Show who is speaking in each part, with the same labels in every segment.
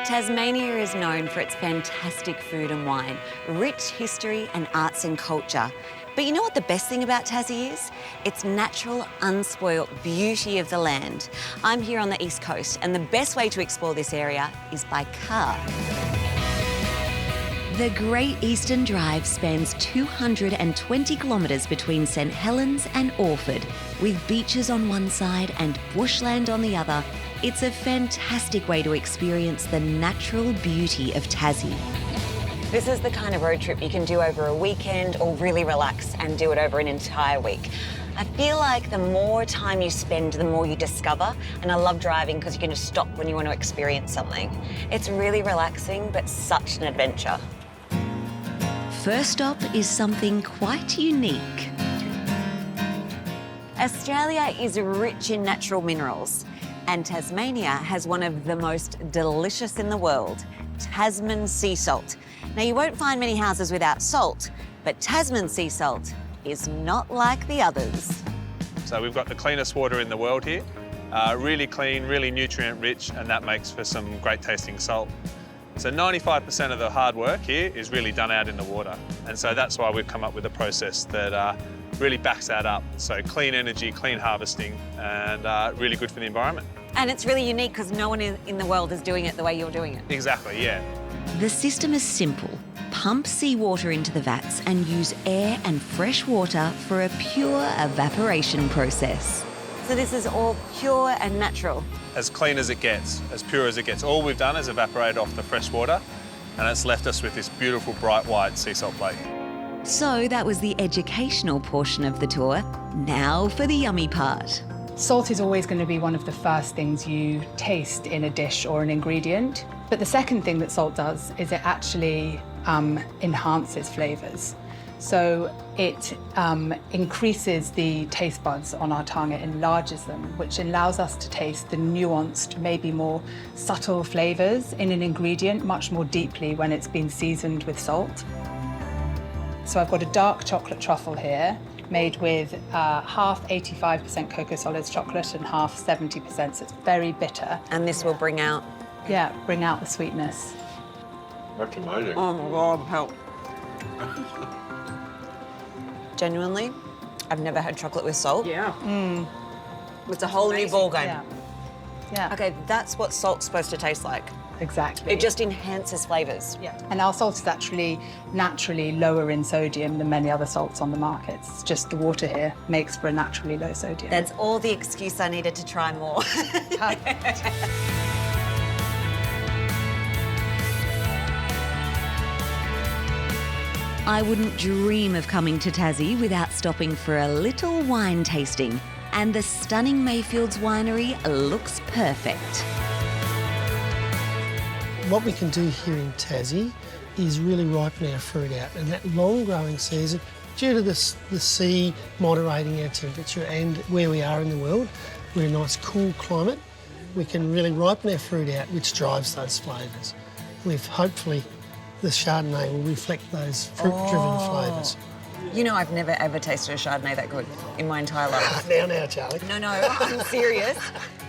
Speaker 1: Tasmania is known for its fantastic food and wine, rich history and arts and culture. But you know what the best thing about Tassie is? Its natural, unspoilt beauty of the land. I'm here on the East Coast, and the best way to explore this area is by car. The Great Eastern Drive spans 220 kilometres between St Helens and Orford. With beaches on one side and bushland on the other, it's a fantastic way to experience the natural beauty of Tassie. This is the kind of road trip you can do over a weekend or really relax and do it over an entire week. I feel like the more time you spend, the more you discover, and I love driving because you can just stop when you want to experience something. It's really relaxing, but such an adventure.
Speaker 2: First up is something quite unique.
Speaker 1: Australia is rich in natural minerals, and Tasmania has one of the most delicious in the world, Tasman Sea Salt. Now, you won't find many houses without salt, but Tasman Sea Salt is not like the others.
Speaker 3: So we've got the cleanest water in the world here, really clean, really nutrient rich, and that makes for some great tasting salt. So 95% of the hard work here is really done out in the water. And so that's why we've come up with a process that really backs that up. So clean energy, clean harvesting, and really good for the environment.
Speaker 1: And it's really unique because no one in the world is doing it the way you're doing it.
Speaker 3: Exactly, yeah.
Speaker 2: The system is simple. Pump seawater into the vats and use air and fresh water for a pure evaporation process.
Speaker 1: So this is all pure and natural.
Speaker 3: As clean as it gets, as pure as it gets. All we've done is evaporate off the fresh water, and it's left us with this beautiful bright white sea salt lake.
Speaker 2: So that was the educational portion of the tour. Now for the yummy part.
Speaker 4: Salt is always going to be one of the first things you taste in a dish or an ingredient. But the second thing that salt does is it actually enhances flavours. So it increases the taste buds on our tongue, it enlarges them, which allows us to taste the nuanced, maybe more subtle flavours in an ingredient much more deeply when it's been seasoned with salt. So I've got a dark chocolate truffle here, made with half 85% cocoa solids chocolate and half 70%, so it's very bitter.
Speaker 1: And this will bring out...
Speaker 4: Yeah, bring out the sweetness.
Speaker 5: That's amazing.
Speaker 1: Oh my God, help. Genuinely, I've never had chocolate with salt.
Speaker 4: Yeah.
Speaker 1: It's a whole new ballgame.
Speaker 4: Yeah. Yeah.
Speaker 1: Okay, that's what salt's supposed to taste like.
Speaker 4: Exactly.
Speaker 1: It just enhances flavours.
Speaker 4: Yeah. And our salt is actually naturally lower in sodium than many other salts on the market. It's just the water here makes for a naturally low sodium.
Speaker 1: That's all the excuse I needed to try more.
Speaker 2: I wouldn't dream of coming to Tassie without stopping for a little wine tasting. And the stunning Mayfields winery looks perfect.
Speaker 6: What we can do here in Tassie is really ripen our fruit out, and that long growing season, due to the sea moderating our temperature and where we are in the world, we're in a nice cool climate, we can really ripen our fruit out, which drives those flavours. Hopefully the Chardonnay will reflect those fruit-driven flavours.
Speaker 1: You know, I've never ever tasted a Chardonnay that good in my entire life.
Speaker 6: Now, Charlie.
Speaker 1: No, I'm serious.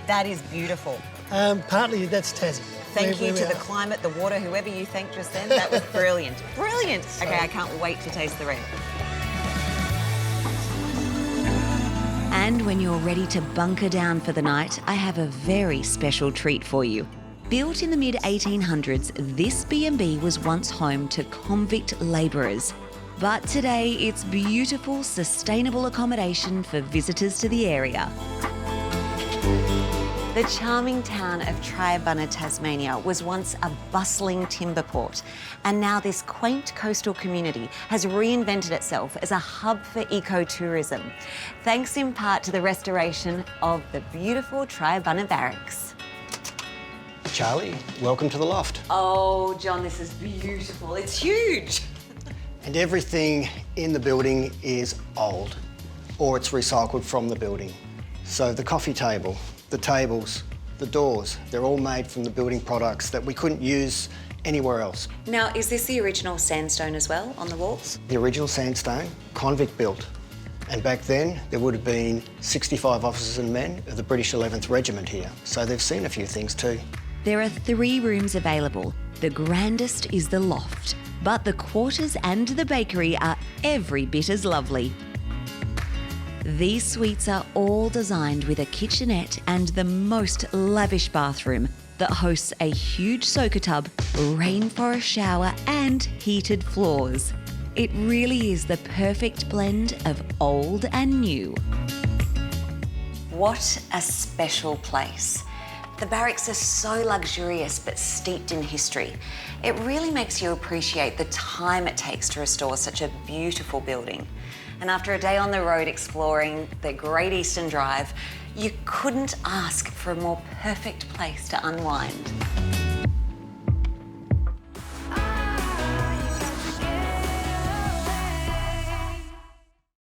Speaker 1: That is beautiful.
Speaker 6: Partly that's Tassie.
Speaker 1: Thank you to the climate, the water, whoever you thanked just then. That was brilliant. Brilliant. Okay, I can't wait to taste the red.
Speaker 2: And when you're ready to bunker down for the night, I have a very special treat for you. Built in the mid-1800s, this B&B was once home to convict labourers. But today, it's beautiful, sustainable accommodation for visitors to the area.
Speaker 1: The charming town of Triabunna, Tasmania was once a bustling timber port, and now this quaint coastal community has reinvented itself as a hub for ecotourism, thanks in part to the restoration of the beautiful Triabunna Barracks.
Speaker 7: Charlie, welcome to the loft.
Speaker 1: Oh, John, this is beautiful. It's huge.
Speaker 7: And everything in the building is old, or it's recycled from the building. So the coffee table, the tables, the doors, they're all made from the building products that we couldn't use anywhere else.
Speaker 1: Now, is this the original sandstone as well on the walls?
Speaker 7: The original sandstone, convict built. And back then, there would have been 65 officers and men of the British 11th Regiment here, so they've seen a few things too.
Speaker 2: There are 3 rooms available. The grandest is the loft, but the quarters and the bakery are every bit as lovely. These suites are all designed with a kitchenette and the most lavish bathroom that hosts a huge soaker tub, rainforest shower and heated floors. It really is the perfect blend of old and new.
Speaker 1: What a special place. The Barracks are so luxurious but steeped in history. It really makes you appreciate the time it takes to restore such a beautiful building. And after a day on the road exploring the Great Eastern Drive, you couldn't ask for a more perfect place to unwind.